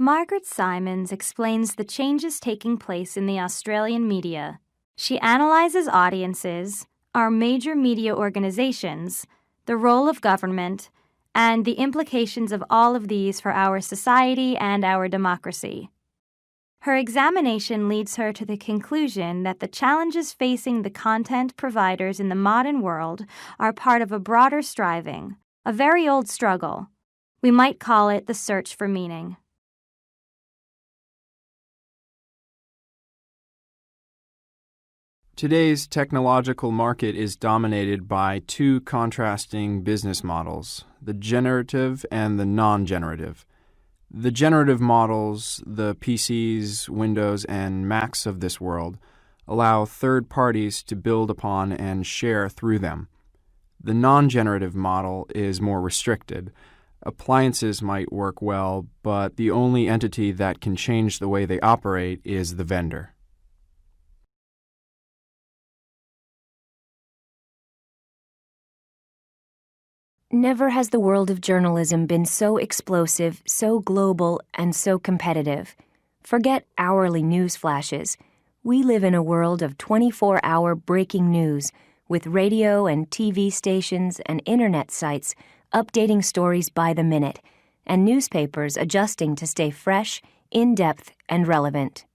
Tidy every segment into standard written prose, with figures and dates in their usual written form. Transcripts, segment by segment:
Margaret Simons explains the changes taking place in the Australian media. She analyzes audiences, our major media organizations, the role of government, and the implications of all of these for our society and our democracy. Her examination leads her to the conclusion that the challenges facing the content providers in the modern world are part of a broader striving, a very old struggle. We might call it the search for meaning. Today's technological market is dominated by two contrasting business models, the generative and the non-generative. The generative models, the PCs, Windows, and Macs of this world, allow third parties to build upon and share through them. The non-generative model is more restricted. Appliances might work well, but the only entity that can change the way they operate is the vendor. Never has the world of journalism been so explosive, so global, and so competitive. Forget hourly news flashes. We live in a world of 24-hour breaking news, with radio and TV stations and internet sites updating stories by the minute, and newspapers adjusting to stay fresh, in-depth, and relevant.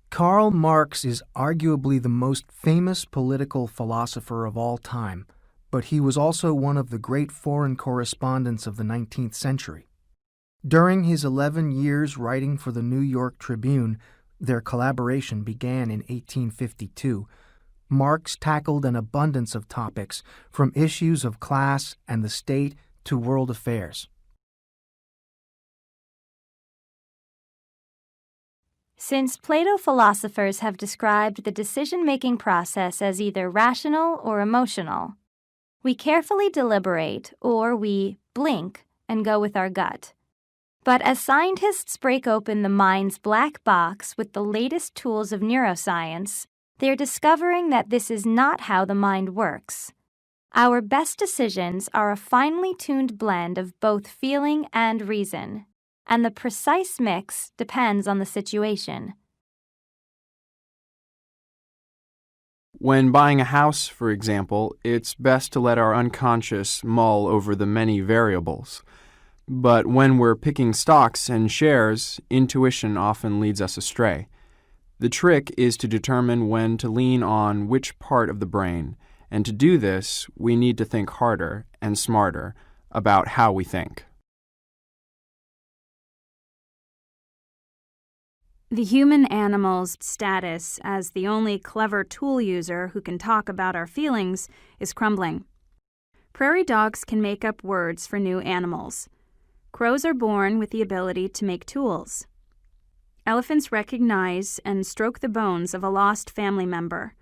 Karl Marx is arguably the most famous political philosopher of all time, but he was also one of the great foreign correspondents of the 19th century. During his 11 years writing for the New York Tribune, their collaboration began in 1852. Marx tackled an abundance of topics, from issues of class and the state to world affairs. Since Plato philosophers have described the decision-making process as either rational or emotional, we carefully deliberate, or we blink and go with our gut. But as scientists break open the mind's black box with the latest tools of neuroscience, they're discovering that this is not how the mind works. Our best decisions are a finely tuned blend of both feeling and reason, and the precise mix depends on the situation. When buying a house, for example, it's best to let our unconscious mull over the many variables. But when we're picking stocks and shares, intuition often leads us astray. The trick is to determine when to lean on which part of the brain, and to do this, we need to think harder and smarter about how we think. The human animal's status as the only clever tool user who can talk about our feelings is crumbling. Prairie dogs can make up words for new animals. Crows are born with the ability to make tools. Elephants recognize and stroke the bones of a lost family member.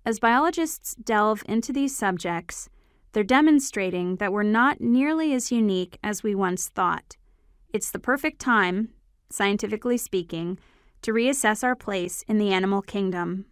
As biologists delve into these subjects, they're demonstrating that we're not nearly as unique as we once thought. It's the perfect time, scientifically speaking, to reassess our place in the animal kingdom.